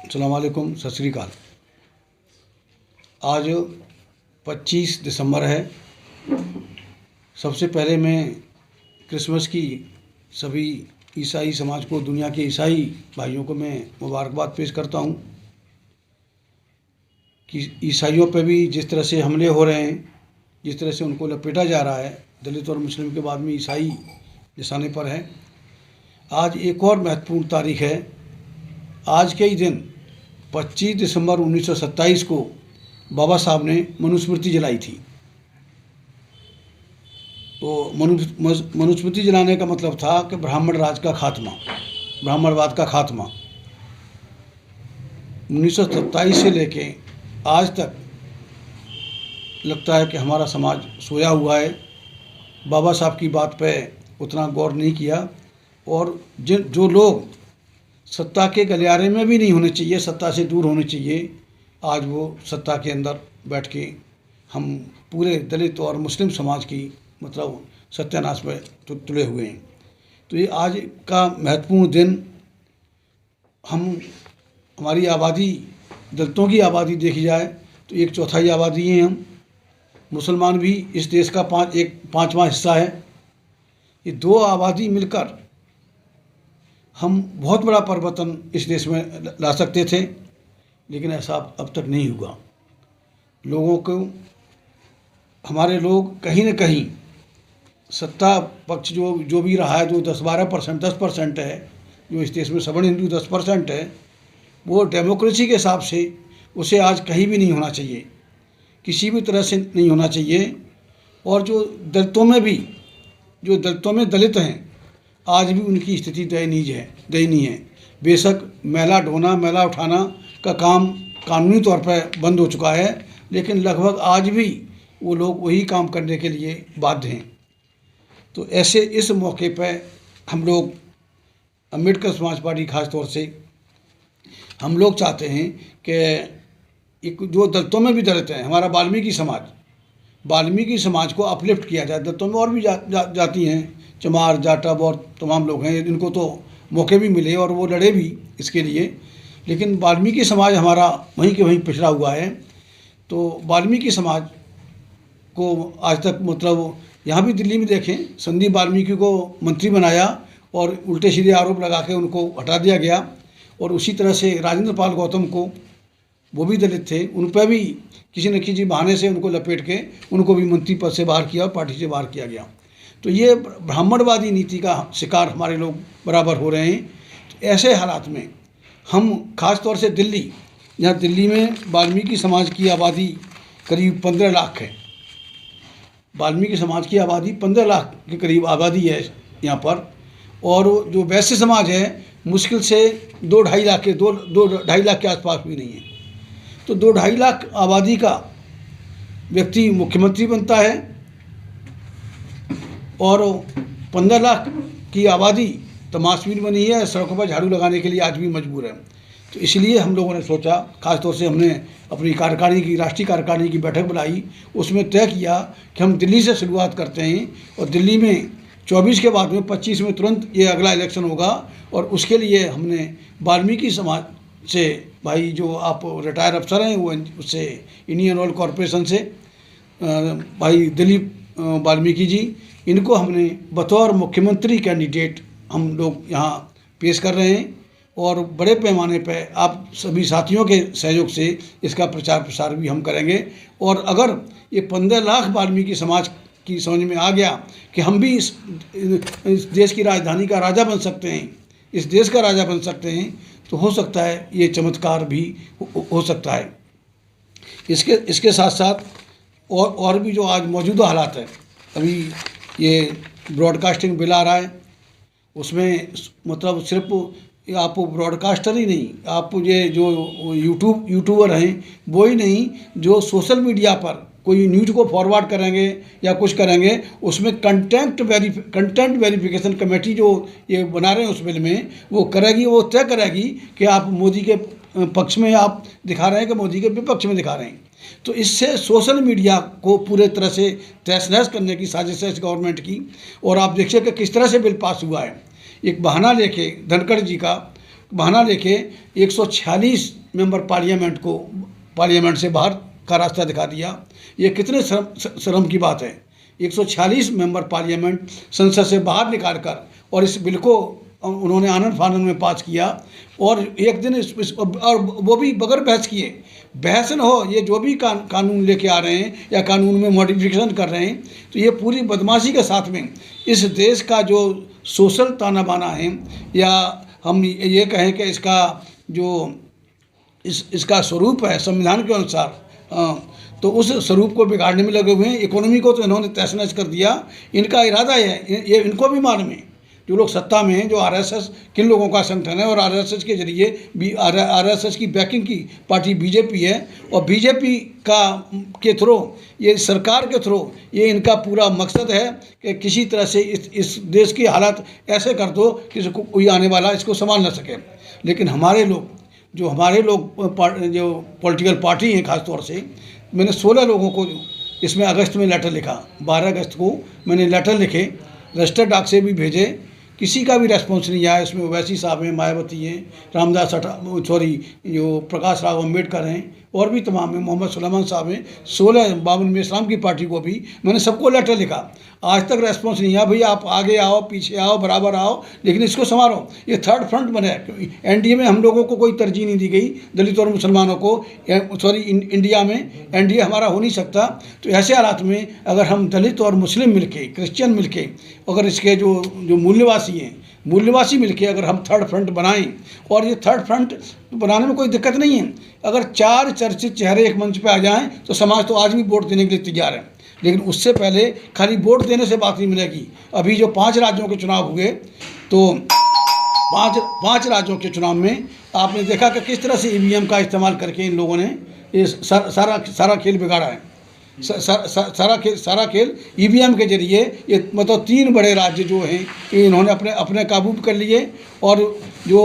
अस्सलाम वालेकुम, सत श्री अकाल। आज 25 दिसंबर है। सबसे पहले मैं क्रिसमस की सभी ईसाई समाज को, दुनिया के ईसाई भाइयों को मैं मुबारकबाद पेश करता हूँ कि ईसाइयों पर भी जिस तरह से हमले हो रहे हैं, जिस तरह से उनको लपेटा जा रहा है, दलित और मुस्लिम के बाद में ईसाई निशाने पर है। आज एक और महत्वपूर्ण तारीख है। आज के ही दिन 25 दिसंबर 1927 को बाबा साहब ने मनुस्मृति जलाई थी। तो मनुस्मृति जलाने का मतलब था कि ब्राह्मण राज का खात्मा, ब्राह्मणवाद का खात्मा। 1927 से लेके आज तक लगता है कि हमारा समाज सोया हुआ है। बाबा साहब की बात पे उतना गौर नहीं किया, और जो लोग सत्ता के गलियारे में भी नहीं होने चाहिए, सत्ता से दूर होने चाहिए, आज वो सत्ता के अंदर बैठ के हम पूरे दलित और मुस्लिम समाज की मतलब सत्यानाश में तुले हुए हैं। तो ये आज का महत्वपूर्ण दिन। हमारी आबादी, दलितों की आबादी देखी जाए तो 1/4 आबादी हैं हम। मुसलमान भी इस देश का पाँचवां हिस्सा है। ये दो आबादी मिलकर हम बहुत बड़ा परिवर्तन इस देश में ला सकते थे, लेकिन ऐसा अब तक नहीं हुआ। लोगों को, हमारे लोग कहीं न कहीं सत्ता पक्ष जो भी रहा है, जो 10% है, जो इस देश में सवर्ण हिंदू 10% है, वो डेमोक्रेसी के हिसाब से उसे आज कहीं भी नहीं होना चाहिए, किसी भी तरह से नहीं होना चाहिए। और जो दलितों में दलित हैं, आज भी उनकी स्थिति दयनीय है। बेशक मैला ढोना, मैला उठाना का काम कानूनी तौर पर बंद हो चुका है, लेकिन लगभग आज भी वो लोग वही काम करने के लिए बाध्य हैं। तो ऐसे इस मौके पर हम लोग अम्बेडकर समाज पार्टी खास तौर से हम लोग चाहते हैं कि एक जो दलितों में भी दलित हैं, हमारा वाल्मीकि समाज को अपलिफ्ट किया जाए। दलितों में और भी जाति हैं, चमार, जाटव और तमाम लोग हैं, इनको तो मौके भी मिले और वो लड़े भी इसके लिए, लेकिन वाल्मीकि समाज हमारा वहीं के वहीं पिछड़ा हुआ है। तो वाल्मीकि समाज को आज तक मतलब यहाँ भी दिल्ली में देखें, संदीप वाल्मीकि को मंत्री बनाया और उल्टे सीधे आरोप लगा के उनको हटा दिया गया। और उसी तरह से राजेंद्र पाल गौतम को, वो भी दलित थे, उन पर भी किसी न किसी बहाने से उनको लपेट के उनको भी मंत्री पद से बाहर किया और पार्टी से बाहर किया गया। तो ये ब्राह्मणवादी नीति का शिकार हमारे लोग बराबर हो रहे हैं। तो ऐसे हालात में हम खास तौर से दिल्ली, यहाँ दिल्ली में वाल्मीकि समाज की आबादी करीब 15 लाख है। वाल्मीकि समाज की आबादी 15 लाख के करीब आबादी है यहाँ पर, और जो वैश्य समाज है मुश्किल से 2-2.5 लाख के आसपास भी नहीं है। तो 2-2.5 लाख आबादी का व्यक्ति मुख्यमंत्री बनता है, और 15 लाख की आबादी तमाशबीन बनी है, सड़कों पर झाड़ू लगाने के लिए आज भी मजबूर है। तो इसलिए हम लोगों ने सोचा, खासतौर से हमने अपनी राष्ट्रीय कार्यकारिणी की बैठक बुलाई, उसमें तय किया कि हम दिल्ली से शुरुआत करते हैं, और दिल्ली में 24 के बाद में 25 में तुरंत ये अगला इलेक्शन होगा। और उसके लिए हमने वाल्मीकि समाज से, भाई जो आप रिटायर अफसर हैं, वो उससे इंडियन ऑयल कॉरपोरेशन से भाई दिलीप वाल्मीकि जी, इनको हमने बतौर मुख्यमंत्री कैंडिडेट हम लोग यहाँ पेश कर रहे हैं। और बड़े पैमाने पर आप सभी साथियों के सहयोग से इसका प्रचार प्रसार भी हम करेंगे। और अगर ये 15 लाख वाल्मीकि समाज की समझ में आ गया कि हम भी इस देश की राजधानी का राजा बन सकते हैं, इस देश का राजा बन सकते हैं, तो हो सकता है ये चमत्कार भी हो सकता है। इसके साथ साथ और भी जो आज मौजूदा हालात है, अभी ये ब्रॉडकास्टिंग बिल आ रहा है, उसमें मतलब सिर्फ आप ब्रॉडकास्टर ही नहीं, आप ये जो यूट्यूबर हैं वो ही नहीं, जो सोशल मीडिया पर कोई न्यूज़ को फॉरवर्ड करेंगे या कुछ करेंगे, उसमें कंटेंट वेरिफिकेशन कमेटी जो ये बना रहे हैं उस बिल में, वो करेगी, वो तय करेगी कि आप मोदी के पक्ष में आप दिखा रहे हैं कि मोदी के विपक्ष में दिखा रहे हैं। तो इससे सोशल मीडिया को पूरे तरह से तहस नहस करने की साजिश है इस गवर्नमेंट की। और आप देखिए कि किस तरह से बिल पास हुआ है। एक बहाना लेके धनखड़ जी का बहाना लेके 146 मेंबर पार्लियामेंट से बाहर का रास्ता दिखा दिया। ये कितने शर्म की बात है। 146 मेंबर पार्लियामेंट संसद से बाहर निकाल कर और इस बिल को उन्होंने आनन फानन में पास किया, और एक दिन और वो भी बगैर बहस किए। बहस न हो, ये जो भी कानून लेके आ रहे हैं या कानून में मॉडिफिकेशन कर रहे हैं, तो ये पूरी बदमाशी के साथ में इस देश का जो सोशल ताना बाना है, या हम ये कहें कि इसका जो इसका स्वरूप है संविधान के अनुसार, तो उस स्वरूप को बिगाड़ने में लगे हुए हैं। इकोनॉमी को तो इन्होंने तहस नहस कर दिया। इनका इरादा है, ये इनको भी मालूम है, जो लोग सत्ता में हैं, जो आरएसएस किन लोगों का संगठन है, और आरएसएस के जरिए भी आरएसएस की बैकिंग की पार्टी बीजेपी है, और बीजेपी के थ्रू, ये सरकार के थ्रू, ये इनका पूरा मकसद है कि किसी तरह से इस देश की हालत ऐसे कर दो कि कोई आने वाला इसको संभाल ना सके। लेकिन हमारे लोग जो पॉलिटिकल पार्टी हैं, ख़ास तौर से मैंने 16 लोगों को इसमें अगस्त में लेटर लिखा। 12 अगस्त को मैंने लेटर लिखे, रजिस्टर्ड डाक से भी भेजे, किसी का भी रेस्पॉन्स नहीं आया। इसमें ओवैसी साहब हैं, मायावती हैं, रामदास जो प्रकाश राव अम्बेडकर हैं, और भी तमाम हैं, मोहम्मद सुलेमान साहब हैं, 16 बावन में इस्लाम की पार्टी को भी मैंने सबको लेटर लिखा। आज तक रेस्पॉन्स नहीं आया। भैया आप आगे आओ, पीछे आओ, बराबर आओ, लेकिन इसको संभालो। ये थर्ड फ्रंट बने। एनडीए में हम लोगों को कोई तरजीह नहीं दी गई, दलित और मुसलमानों को, इंडिया में एनडीए हमारा हो नहीं सकता। तो ऐसे हालात में अगर हम दलित और मुस्लिम मिलके, क्रिश्चियन मिलके, अगर इसके जो मूल्यवासी हैं, मूल्यवासी मिलके अगर हम थर्ड फ्रंट बनाएं, और ये थर्ड फ्रंट बनाने में कोई दिक्कत नहीं है। अगर 4 चर्चित चेहरे एक मंच पे आ जाएं तो समाज तो आज भी वोट देने के लिए तैयार है। लेकिन उससे पहले खाली वोट देने से बात नहीं मिलेगी। अभी जो 5 राज्यों के चुनाव हुए, तो 5 राज्यों के चुनाव में आपने देखा कि किस तरह से ईवीएम का इस्तेमाल करके इन लोगों ने ये सारा खेल बिगाड़ा है। सारा खेल ईवीएम के जरिए, ये मतलब 3 बड़े राज्य जो हैं इन्होंने अपने काबू कर लिए। और जो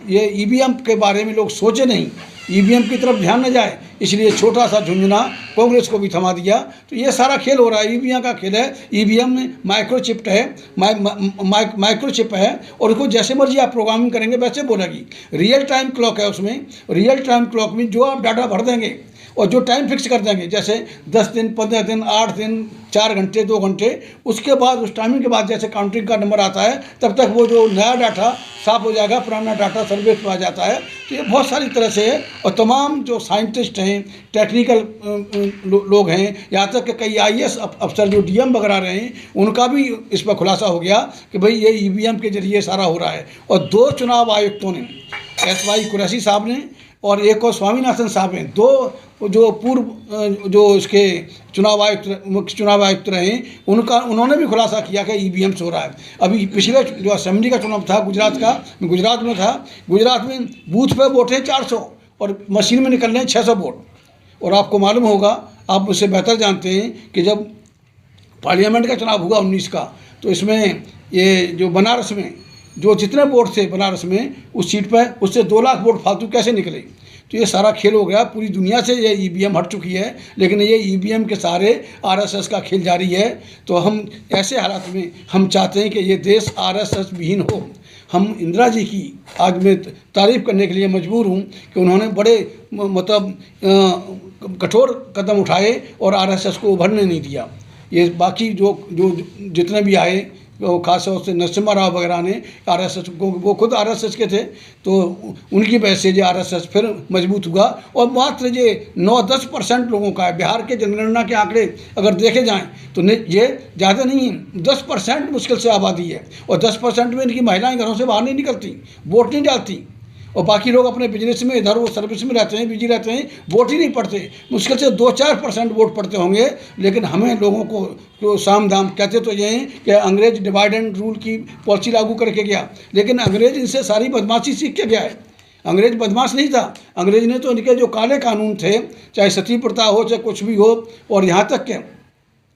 ये ईवीएम के बारे में लोग सोचे नहीं, ईवीएम की तरफ ध्यान न जाए, इसलिए छोटा सा झुंझुना कांग्रेस को भी थमा दिया। तो ये सारा खेल हो रहा है, ईवीएम का खेल है। ईवीएम में माइक्रोचिप है, माइक्रोचिप है, और उसको जैसे मर्जी आप प्रोग्रामिंग करेंगे वैसे बोलेगी। रियल टाइम क्लॉक है उसमें। रियल टाइम क्लॉक में जो आप डाटा भर देंगे और जो टाइम फिक्स कर देंगे, जैसे 10 दिन, 15 दिन, 8 दिन, 4 घंटे, 2 घंटे, उसके बाद उस टाइमिंग के बाद जैसे काउंटिंग का नंबर आता है, तब तक वो जो नया डाटा साफ हो जाएगा, पुराना डाटा सर्विस में आ जाता है। तो ये बहुत सारी तरह से है। और तमाम जो साइंटिस्ट हैं, टेक्निकल लोग हैं, यहाँ तक कि कई IAS अफसर जो DM वगैरह रहे हैं, उनका भी इस पर खुलासा हो गया कि भाई ये EVM के जरिए सारा हो रहा है। और 2 चुनाव आयुक्तों ने, SY कुरैशी साहब ने और एक और स्वामीनाथन साहब हैं, 2 जो पूर्व जो इसके मुख्य चुनाव आयुक्त रहे, उन्होंने भी खुलासा किया कि ईवीएम से हो रहा है। अभी पिछले जो असेंबली का चुनाव था गुजरात में था, गुजरात में बूथ पे वोट है 400 और मशीन में निकल रहे हैं 600 वोट। और आपको मालूम होगा, आप मुझसे बेहतर जानते हैं कि जब पार्लियामेंट का चुनाव हुआ 19 का, तो इसमें ये जो बनारस में जो जितने वोट थे बनारस में उस सीट पर, उससे 2 लाख वोट फालतू कैसे निकले। तो ये सारा खेल हो गया। पूरी दुनिया से ये ईवीएम हट चुकी है, लेकिन ये ईवीएम के सहारे आरएसएस का खेल जारी है। तो हम ऐसे हालात में हम चाहते हैं कि ये देश आरएसएस विहीन हो। हम इंदिरा जी की आज मैं तारीफ़ करने के लिए मजबूर हूँ कि उन्होंने बड़े मतलब कठोर कदम उठाए और आरएसएस को उभरने नहीं दिया। ये बाकी जो जितने भी आए, खास तौर से नरसिम्हा राव वगैरह ने आरएसएस को, वो खुद आरएसएस के थे, तो उनकी वजह से जो आरएसएस फिर मजबूत हुआ। और मात्र ये 9-10% लोगों का है। बिहार के जनगणना के आंकड़े अगर देखे जाएं तो ये ज़्यादा नहीं है, 10% मुश्किल से आबादी है। और 10% में इनकी महिलाएं घरों से बाहर नहीं निकलती, वोट नहीं डालती, और बाकी लोग अपने बिजनेस में इधर वो सर्विस में रहते हैं, बिजी रहते हैं, वोट ही नहीं पड़ते। मुश्किल से 2-4% वोट पड़ते होंगे। लेकिन हमें लोगों को साम दाम कहते तो ये हैं कि अंग्रेज डिवाइड एंड रूल की पॉलिसी लागू करके गया, लेकिन अंग्रेज इनसे सारी बदमाशी सीख के गया है। अंग्रेज बदमाश नहीं था। अंग्रेज ने तो इनके जो काले कानून थे, चाहे सती प्रथा हो, चाहे कुछ भी हो, और यहाँ तक के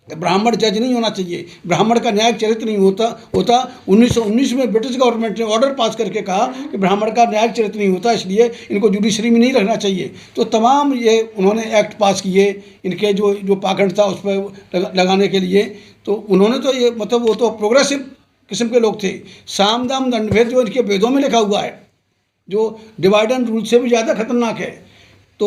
ब्राह्मण जज नहीं होना चाहिए, ब्राह्मण का न्यायिक चरित्र नहीं होता 1919 में ब्रिटिश गवर्नमेंट ने ऑर्डर पास करके कहा कि ब्राह्मण का न्यायिक चरित्र नहीं होता, इसलिए इनको जुडिशरी में नहीं रहना चाहिए। तो तमाम ये उन्होंने एक्ट पास किए इनके जो पाखंड था उस पर लगाने के लिए। तो उन्होंने तो ये मतलब वो तो प्रोग्रेसिव किस्म के लोग थे। साम दाम दंड भेद जो इनके वेदों में लिखा हुआ है, जो डिवाइड एंड रूल से भी ज़्यादा खतरनाक है। तो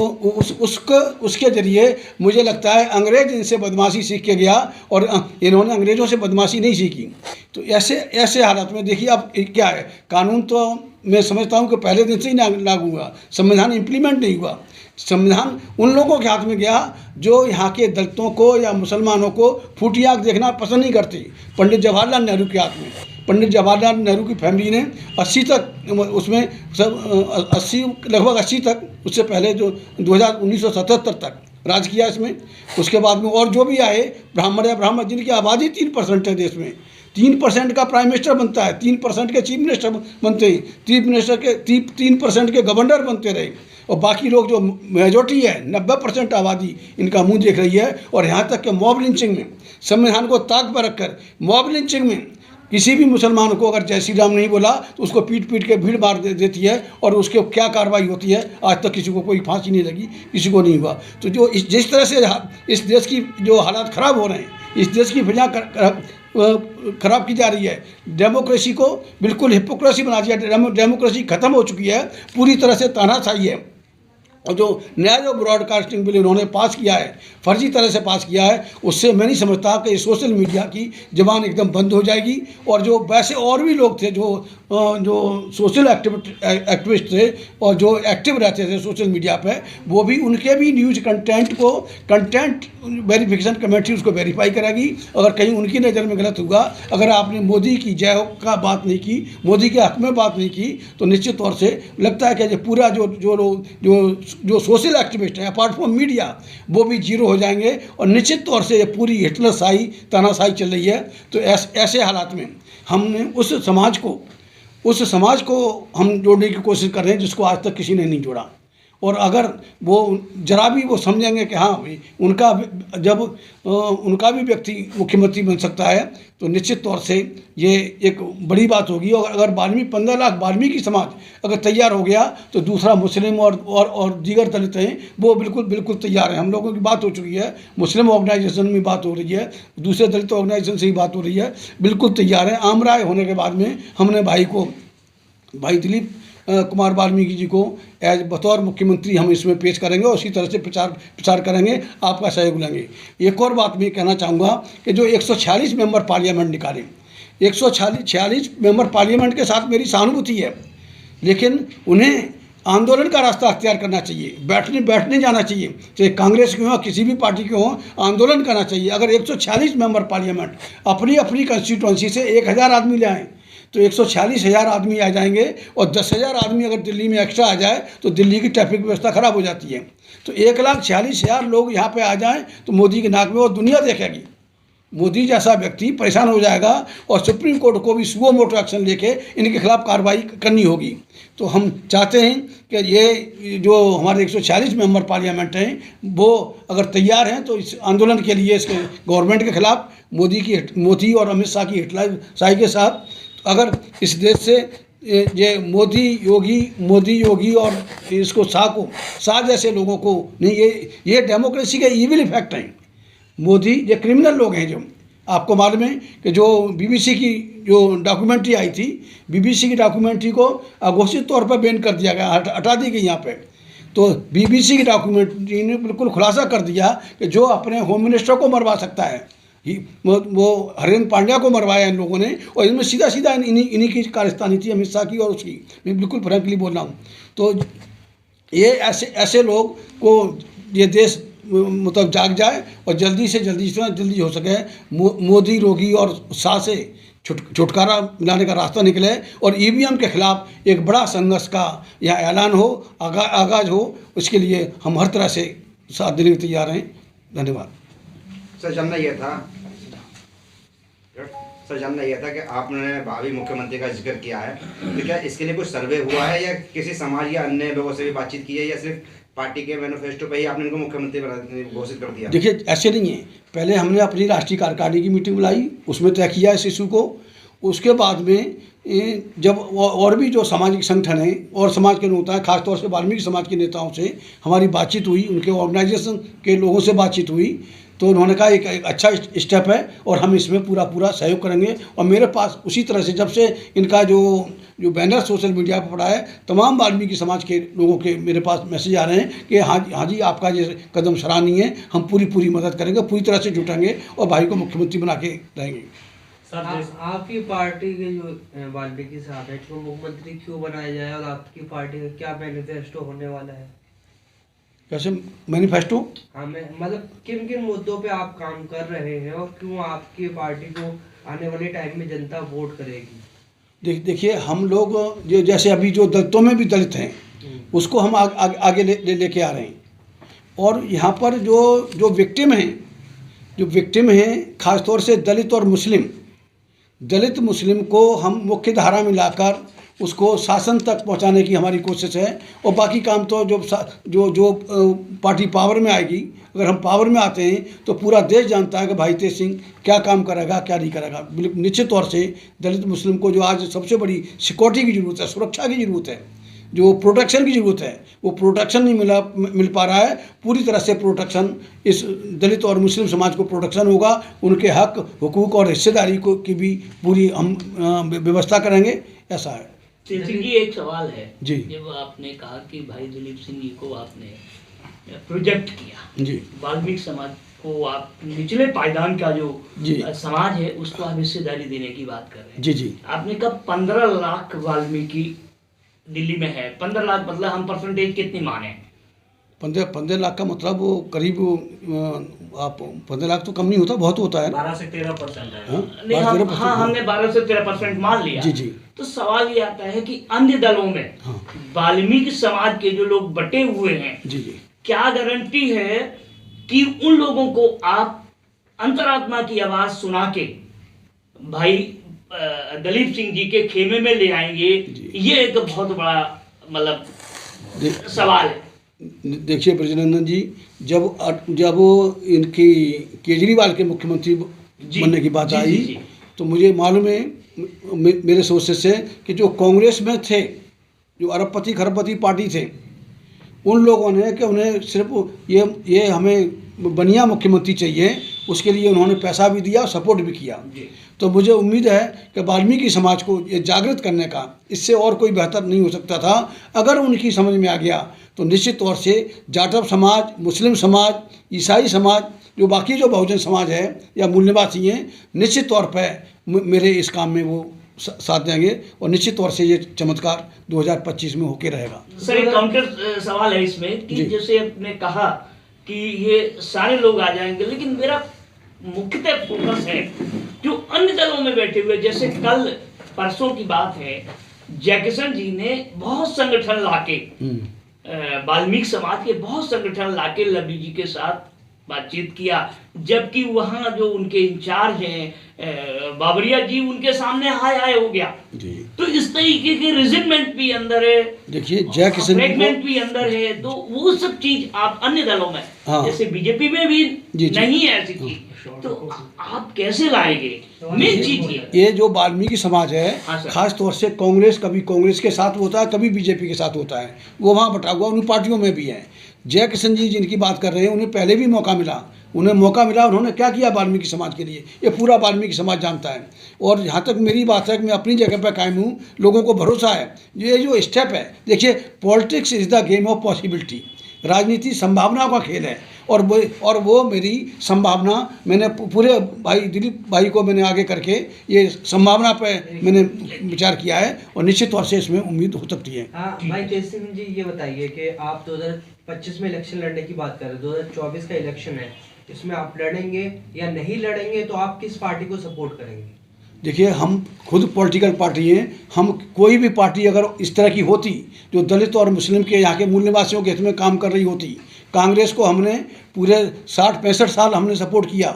उसके ज़रिए मुझे लगता है अंग्रेज इनसे बदमाशी सीख के गया और इन्होंने अंग्रेज़ों से बदमाशी नहीं सीखी। तो ऐसे हालात में देखिए अब क्या है, कानून तो मैं समझता हूँ कि पहले दिन से ही लागू हुआ, संविधान इम्प्लीमेंट नहीं हुआ। संविधान उन लोगों के हाथ में गया जो यहाँ के दलितों को या मुसलमानों को फूटी आँख देखना पसंद नहीं करती। पंडित जवाहरलाल नेहरू के हाथ में, पंडित जवाहरलाल नेहरू की फैमिली ने 80 तक उसमें सब 80 लगभग 80 तक, उससे पहले जो 1977 तक राज किया इसमें। उसके बाद में और जो भी आए ब्राह्मण या ब्राह्मण जिनकी आबादी 3% है देश में, 3% का प्राइम मिनिस्टर बनता है, 3% के चीफ मिनिस्टर बनते हैं, 3% के गवर्नर बनते रहे, और बाकी लोग जो मेजोरिटी है 90% आबादी इनका मुंह देख रही है। और यहाँ तक कि मॉब लिंचिंग में, संविधान को ताक पर रखकर मॉब लिंचिंग में किसी भी मुसलमान को अगर जय श्री राम नहीं बोला तो उसको पीट के भीड़ मार देती है, और उसके क्या कार्रवाई होती है आज तक किसी को कोई फांसी नहीं लगी, किसी को नहीं हुआ। तो जो जिस तरह से इस देश की जो हालात ख़राब हो रहे हैं, इस देश की फिजा खराब की जा रही है, डेमोक्रेसी को बिल्कुल हिपोक्रेसी बना दिया, डेमोक्रेसी ख़त्म हो चुकी है, पूरी तरह से तानाशाही है। और जो नया जो ब्रॉडकास्टिंग बिल इन्होंने पास किया है, फर्जी तरह से पास किया है, उससे मैं नहीं समझता कि सोशल मीडिया की ज़बान एकदम बंद हो जाएगी। और जो वैसे और भी लोग थे जो सोशल एक्टिविस्ट थे और जो एक्टिव रहते थे सोशल मीडिया पे, वो भी उनके भी न्यूज़ कंटेंट वेरिफिकेशन कमेटी उसको वेरीफाई करेगी। अगर कहीं उनकी नज़र में गलत हुआ, अगर आपने मोदी की जय हो का बात नहीं की, मोदी के हक में बात नहीं की, तो निश्चित तौर से लगता है कि पूरा जो सोशल एक्टिविस्ट हैं अपार्ट फ्रॉम मीडिया, वो भी जीरो हो जाएंगे। और निश्चित तौर से ये पूरी हिटलरशाही तानाशाही चल रही है। तो ऐसे हालात में हमने उस समाज को हम जोड़ने की कोशिश कर रहे हैं जिसको आज तक किसी ने नहीं जोड़ा। और अगर वो जरा भी वो समझेंगे कि हाँ भाई उनका भी व्यक्ति मुख्यमंत्री बन सकता है, तो निश्चित तौर से ये एक बड़ी बात होगी। और अगर 15 लाख वाल्मीकि समाज अगर तैयार हो गया, तो दूसरा मुस्लिम और दीगर दलित हैं वो बिल्कुल तैयार हैं। हम लोगों की बात हो चुकी है, मुस्लिम ऑर्गेनाइजेशन में बात हो रही है, दूसरे दलित ऑर्गेनाइजेशन से ही बात हो रही है, बिल्कुल तैयार हैं। आम राय होने के बाद में हमने भाई दिलीप कुमार वाल्मीकि जी को एज बतौर मुख्यमंत्री हम इसमें पेश करेंगे और उसी तरह से प्रचार करेंगे, आपका सहयोग लेंगे। एक और बात मैं कहना चाहूँगा कि जो 146 मेंबर पार्लियामेंट निकाले, 146 मेंबर पार्लियामेंट के साथ मेरी सहानुभूति है, लेकिन उन्हें आंदोलन का रास्ता अख्तियार करना चाहिए, बैठने जाना चाहिए, चाहे कांग्रेस के हो किसी भी पार्टी के हो, आंदोलन करना चाहिए। अगर 146 मेंबर पार्लियामेंट अपनी कंस्टिट्यूंसी से 1000 आदमी ले आएँ तो 146,000 आदमी आ जाएंगे, और 10,000 आदमी अगर दिल्ली में एक्स्ट्रा आ जाए तो दिल्ली की ट्रैफिक व्यवस्था ख़राब हो जाती है। तो 1,46,000 लोग यहाँ पे आ जाएं तो मोदी के नाक में और दुनिया देखेगी। मोदी जैसा व्यक्ति परेशान हो जाएगा और सुप्रीम कोर्ट को भी सुओ मोटो एक्शन लेके इनके खिलाफ कार्रवाई करनी होगी। तो हम चाहते हैं कि ये जो हमारे 146 मेंबर पार्लियामेंट हैं वो अगर तैयार हैं तो इस आंदोलन के लिए, इसके गवर्नमेंट के खिलाफ, मोदी और अमित शाह की हिटलरशाही के साथ, अगर इस देश से ये मोदी योगी और इसको शाह जैसे लोगों को नहीं, ये डेमोक्रेसी के ईविल इफेक्ट हैं। मोदी ये क्रिमिनल लोग हैं। जो आपको मालूम है कि जो बीबीसी की जो डॉक्यूमेंट्री आई थी, बीबीसी की डॉक्यूमेंट्री को अघोषित तौर पर बैन कर दिया गया, हटा दी गई यहाँ पे। तो बीबीसी की डॉक्यूमेंट्री ने बिल्कुल खुलासा कर दिया कि जो अपने होम मिनिस्टर को मरवा सकता है, वो हरेंद्र पांड्या को मरवाया इन लोगों ने, और इसमें सीधा इन्हीं की कारस्तानी थी, अमित शाह की और उसकी। मैं बिल्कुल फ्रैंकली बोल रहा हूँ। तो ये ऐसे लोग को ये देश मतलब जाग जाए और जल्दी से जितना जल्दी हो सके मोदी योगी और शाह से छुटकारा मिलाने का रास्ता निकले, और ईवीएम के खिलाफ एक बड़ा संघर्ष का यहाँ ऐलान हो, आगाज हो। उसके लिए हम हर तरह से साथ देने के तैयार हैं। धन्यवाद। सर, जानना यह था कि आपने भावी मुख्यमंत्री का जिक्र किया है, तो क्या इसके लिए कुछ सर्वे हुआ है या किसी समाज या अन्य लोगों से भी बातचीत की है, या सिर्फ पार्टी के मैनिफेस्टो पे ही आपने इनको मुख्यमंत्री घोषित कर दिया? देखिए, ऐसे नहीं है। पहले हमने अपनी राष्ट्रीय कार्यकारिणी की मीटिंग बुलाई, उसमें तय किया इस इशू को। उसके बाद में जब और भी जो सामाजिक संगठन हैं और समाज के नेता हैं, खासतौर से वाल्मीकि समाज के नेताओं से हमारी बातचीत हुई, उनके ऑर्गेनाइजेशन के लोगों से बातचीत हुई, तो उन्होंने कहा एक अच्छा स्टेप है और हम इसमें पूरा सहयोग करेंगे। और मेरे पास उसी तरह से जब से इनका जो बैनर सोशल मीडिया पर पड़ा है, तमाम वाल्मीकि समाज के लोगों के मेरे पास मैसेज आ रहे हैं कि हाँ जी आपका ये कदम सराहनीय है, हम पूरी मदद करेंगे, पूरी तरह से जुटेंगे और भाई को मुख्यमंत्री बना के रहेंगे। आपकी पार्टी के जो वाल्मीकि साहब है तो मुख्यमंत्री क्यों बनाया जाए और आपकी पार्टी का क्या मैनिफेस्टो होने वाला है? कैसे मैनिफेस्टो? हाँ, मतलब किन किन मुद्दों पे आप काम कर रहे हैं और क्यों आपकी पार्टी को आने वाले टाइम में जनता वोट करेगी? देखिए हम लोग जो जैसे अभी जो दलितों में भी दलित हैं उसको हम आगे लेके आ रहे हैं। और यहाँ पर जो विक्टिम हैं खासतौर से दलित और मुस्लिम, दलित मुस्लिम को हम मुख्य धारा में लाकर उसको शासन तक पहुंचाने की हमारी कोशिश है। और बाकी काम तो जो पार्टी पावर में आएगी, अगर हम पावर में आते हैं तो पूरा देश जानता है कि भाई तेज सिंह क्या काम करेगा क्या नहीं करेगा। निश्चित तौर से दलित मुस्लिम को जो आज सबसे बड़ी सिक्योरिटी की ज़रूरत है, सुरक्षा की ज़रूरत है, जो प्रोटेक्शन की ज़रूरत है, वो प्रोटेक्शन नहीं मिल पा रहा है। पूरी तरह से प्रोटेक्शन इस दलित और मुस्लिम समाज को प्रोटेक्शन होगा, उनके हक हुकूक और हिस्सेदारी को की भी पूरी हम व्यवस्था करेंगे, ऐसा है। तेज सिंह जी एक सवाल है जी। जब आपने कहा कि भाई दिलीप सिंह जी को आपने प्रोजेक्ट किया जी, वाल्मीकि समाज को आप निचले पायदान का जो समाज है उसको आप हिस्सेदारी देने की बात कर रहे हैं। जी आपने कब 15 लाख वाल्मीकि दिल्ली में है, 15 लाख मतलब हम परसेंटेज कितनी माने? 15 लाख का मतलब वो करीब आप 15 लाख तो कम नहीं होता, बहुत होता है। 12 से 13% है। हाँ, हमने 12 से 13% मान लिया। जी। तो सवाल ये आता है कि अन्य दलों में वाल्मीकि समाज के जो लोग बटे हुए हैं, जी, क्या गारंटी है कि उन लोगों को आप अंतरात्मा की आवाज सुना के भाई दलीप सिंह जी के खेमे में ले आएंगे? ये एक बहुत बड़ा मतलब सवाल है। देखिए ब्रजनंदन जी, जब वो इनकी केजरीवाल के मुख्यमंत्री बनने की बात आई तो मुझे मालूम है मेरे सोर्सेस से कि जो कांग्रेस में थे, जो अरबपति खरबपति पार्टी थे, उन लोगों ने कि उन्हें सिर्फ ये हमें बनिया मुख्यमंत्री चाहिए, उसके लिए उन्होंने पैसा भी दिया और सपोर्ट भी किया। तो मुझे उम्मीद है कि वाल्मीकि समाज को ये जागृत करने का इससे और कोई बेहतर नहीं हो सकता था। अगर उनकी समझ में आ गया तो निश्चित तौर से जाटव समाज, मुस्लिम समाज, ईसाई समाज, जो बाकी जो बहुजन समाज है या मूल निवासी हैं, निश्चित तौर पर मेरे इस काम में वो साथ देंगे और निश्चित तौर से ये चमत्कार 2025 में होके रहेगा। सर एक काउंटर सवाल है इसमें कि जैसे आपने कहा कि ये सारे लोग आ जाएंगे, लेकिन मेरा मुख्यतः फोकस है जो अन्य दलों में बैठे हुए, जैसे कल परसों की बात है, जैकिसन जी ने बहुत संगठन लाके वाल्मीकि समाज के बहुत संगठन लाके लवी जी के साथ बातचीत किया, जबकि वहाँ जो उनके इंचार्ज हैं बाबरिया जी, उनके सामने हाय हो गया जी। तो इस तरीके की रिजिमेंट भी अंदर है, देखिए जैकिसन भी अंदर है। तो वो सब चीज आप अन्य दलों में जैसे बीजेपी में भी नहीं है ऐसी चीज, तो आप कैसे लाएंगे? मेन चीज ये जो वाल्मीकि समाज है खास तौर से कांग्रेस, कभी कांग्रेस के साथ होता है, कभी बीजेपी के साथ होता है, वो वहाँ बटा हुआ उन पार्टियों में भी है। जयकिशन जी जिनकी बात कर रहे हैं, उन्हें पहले भी मौका मिला, उन्होंने क्या किया वाल्मीकि समाज के लिए, ये पूरा वाल्मीकि समाज जानता है। और जहाँ तक मेरी बात है कि मैं अपनी जगह पर कायम हूँ, लोगों को भरोसा है। ये जो स्टेप है, देखिए politics is the game of possibility, राजनीति संभावनाओं का खेल है। और वो मेरी संभावना मैंने पूरे भाई दिलीप भाई को मैंने आगे करके ये संभावना पे मैंने विचार किया है और निश्चित तौर से इसमें उम्मीद हो सकती है। हाँ भाई तेज सिंह जी, ये बताइए कि आप 2025 में इलेक्शन लड़ने की बात कर रहे हैं, 2024 का इलेक्शन है, इसमें आप लड़ेंगे या नहीं लड़ेंगे, तो आप किस पार्टी को सपोर्ट करेंगे? देखिए हम खुद पॉलिटिकल पार्टी हैं, हम कोई भी पार्टी अगर इस तरह की होती जो दलित और मुस्लिम के यहाँ के मूल निवासियों के हित में काम कर रही होती, कांग्रेस को हमने पूरे 60-65 साल हमने सपोर्ट किया,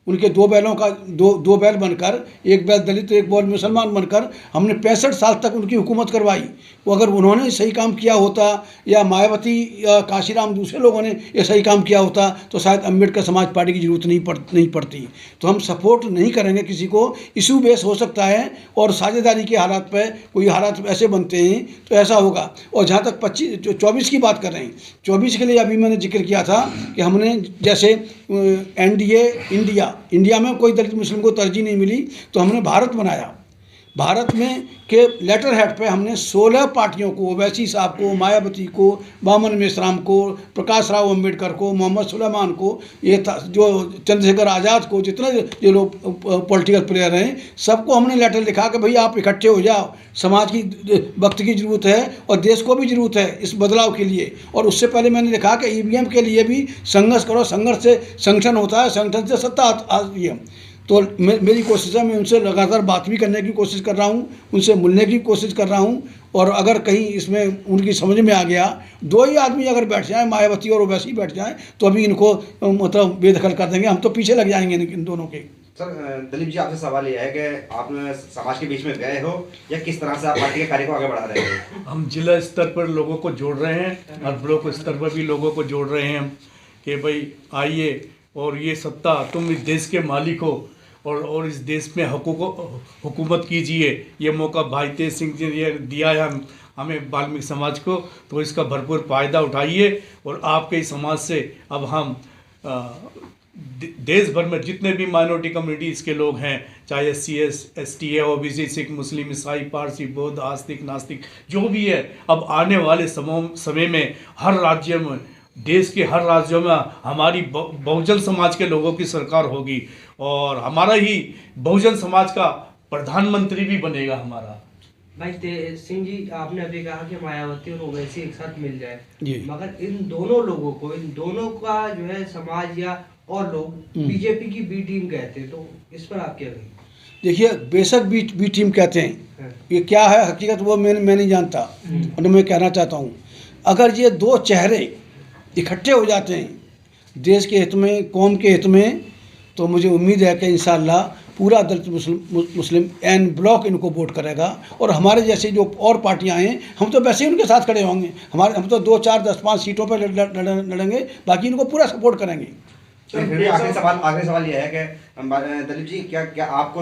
उनके दो बैलों का दो बैल बनकर, एक बैल दलित एक बैल मुसलमान बनकर हमने 65 साल तक उनकी हुकूमत करवाई। वो अगर उन्होंने सही काम किया होता या मायावती या काशीराम दूसरे लोगों ने ये सही काम किया होता तो शायद अम्बेडकर समाज पार्टी की ज़रूरत नहीं पड़ती। तो हम सपोर्ट नहीं करेंगे किसी को। इशू बेस हो सकता है और साझेदारी के हालात पर कोई हालात ऐसे बनते हैं तो ऐसा होगा। और जहाँ तक 24 की बात कर रहे हैं, 24 के लिए अभी मैंने जिक्र किया था कि हमने जैसे NDA इंडिया में कोई दलित मुस्लिम को तरजीह नहीं मिली तो हमने भारत बनाया। भारत में के लेटर हेड पे हमने 16 पार्टियों को, ओवैसी साहब को, मायावती को, वामन मेश्राम को, प्रकाश राव अम्बेडकर को, मोहम्मद सुलेमान को, ये जो चंद्रशेखर आज़ाद को, जितने ये लोग पॉलिटिकल प्लेयर हैं, सबको हमने लेटर लिखा कि भाई आप इकट्ठे हो जाओ, समाज की वक्त की ज़रूरत है और देश को भी ज़रूरत है इस बदलाव के लिए। और उससे पहले मैंने लिखा कि EVM के लिए भी संघर्ष करो, संघर्ष से संगठन होता है, संगठन से सत्ता आती है। तो मेरी कोशिश है, मैं उनसे लगातार बात भी करने की कोशिश कर रहा हूँ, उनसे मिलने की कोशिश कर रहा हूँ। और अगर कहीं इसमें उनकी समझ में आ गया, दो ही आदमी अगर बैठ जाएं, मायावती और ओवैसी बैठ जाएं, तो अभी इनको मतलब बेदखल कर देंगे, हम तो पीछे लग जाएंगे इन दोनों के। सर दिलीप जी, आपसे सवाल यह है कि आप समाज के बीच में गए हो या किस तरह से आप पार्टी के कार्य को आगे बढ़ा रहे हो? हम जिला स्तर पर लोगों को जोड़ रहे हैं और ब्लॉक स्तर पर भी लोगों को जोड़ रहे हैं कि भाई आइए और ये सत्ता तुम इस देश के मालिक हो और इस देश में हुकूमत कीजिए। ये मौका भाई तेज सिंह जी ने दिया है हमें वाल्मीकि समाज को, तो इसका भरपूर फ़ायदा उठाइए। और आपके ही समाज से अब हम देश भर में जितने भी माइनॉरिटी कम्युनिटीज़ के लोग हैं, चाहे SC ST है, OBC, सिख, मुस्लिम, ईसाई, पारसी, बौद्ध, आस्तिक, नास्तिक, जो भी है, अब आने वाले समय में हर राज्य में, देश के हर राज्यों में हमारी बहुजन समाज के लोगों की सरकार होगी और हमारा ही बहुजन समाज का प्रधानमंत्री भी बनेगा हमारा। भाई तेज सिंह जी, आपने अभी कहा कि मायावती और ओवैसी एक साथ मिल जाए, मगर इन दोनों लोगों को, इन दोनों का जो है समाज या और लोग BJP की B टीम कहते हैं, तो इस पर आप क्या कहेंगे? देखिए, बेशक B टीम कहते हैं, ये क्या है हकीकत वो मैं नहीं जानता और मैं कहना चाहता हूँ, अगर ये दो चेहरे इकट्ठे हो जाते हैं देश के हित में, कौम के हित में, तो मुझे उम्मीद है कि इंशाअल्लाह पूरा दलित मुस्लिम एन ब्लॉक इनको वोट करेगा। और हमारे जैसे जो और पार्टियां हैं, हम तो वैसे ही उनके साथ खड़े होंगे। हम तो 2, 4, 10, 5 सीटों पर लड़ेंगे, बाकी इनको पूरा सपोर्ट करेंगे। तो फिर भी आखिरी सवाल यह है कि दिलीप जी, क्या आपको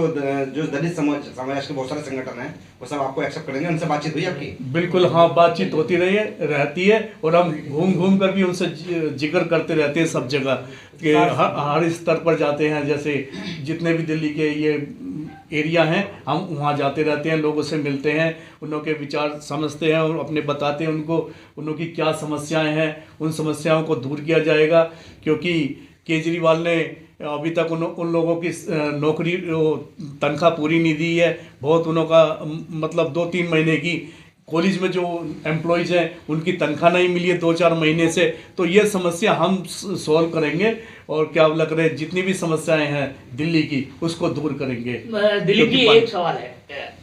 जो दलित समाज के बहुत सारे संगठन हैं वो सब आपको एक्सेप्ट करेंगे? उनसे बातचीत हुई आपकी? बिल्कुल, हाँ, बातचीत होती रहती है और हम घूम कर भी उनसे जिक्र करते रहते हैं सब जगह कि हर स्तर पर जाते हैं। जैसे जितने भी दिल्ली के ये एरिया हैं, हम वहाँ जाते रहते हैं, लोगों से मिलते हैं, उन के विचार समझते हैं और अपने बताते हैं उनकी क्या समस्याएं हैं, उन समस्याओं को दूर किया जाएगा। क्योंकि केजरीवाल ने अभी तक उन लोगों की नौकरी तनख्वाह पूरी नहीं दी है। बहुत उनों का मतलब 2-3 महीने की कॉलेज में जो एम्प्लॉयज़ हैं उनकी तनख्वाह नहीं मिली है 2-4 महीने से। तो ये समस्या हम सॉल्व करेंगे और क्या लग रहा है जितनी भी समस्याएं हैं दिल्ली की उसको दूर करेंगे। दिलीप जी, एक सवाल है,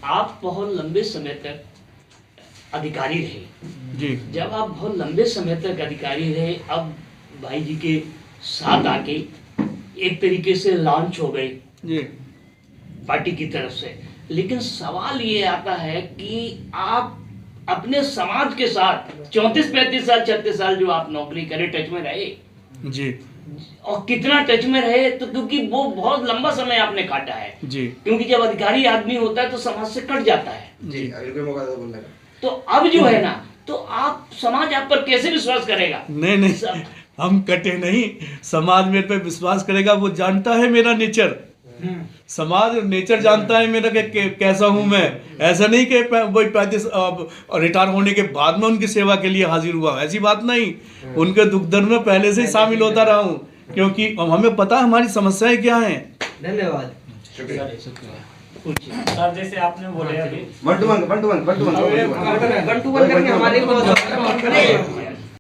आप बहुत लंबे समय तक अधिकारी रहे जी। जब आप बहुत लंबे समय तक अधिकारी रहे, अब भाई जी के साथ आके एक तरीके से लॉन्च हो गए जी पार्टी की तरफ से, लेकिन सवाल ये आता है कि आप अपने समाज के साथ 34-35 साल 36 साल जो आप नौकरी करे, टच में रहे जी, और कितना टच में रहे, तो क्योंकि वो बहुत लंबा समय आपने काटा है जी। क्योंकि जब अधिकारी आदमी होता है तो समाज से कट जाता है जी, मौका दो बोलने का। तो अब जो है ना, तो आप समाज आप पर कैसे विश्वास करेगा? नहीं, हम कटे नहीं, समाज मेरे पे विश्वास करेगा। वो जानता है मेरा नेचर, समाज नेचर जानता है मेरा कि कैसा हूं मैं। ऐसा नहीं कि वही 35 रिटायर होने के बाद में उनकी सेवा के लिए हाजिर हुआ, ऐसी बात नहीं। उनके दुख दर्द में पहले से ही शामिल होता रहा हूं, क्योंकि हमें पता है हमारी समस्याएं क्या हैं। धन्यवाद, शुक्रिया। सर, जैसे आपने बोले अभी 1 to 1 1 to 1 करके हमारे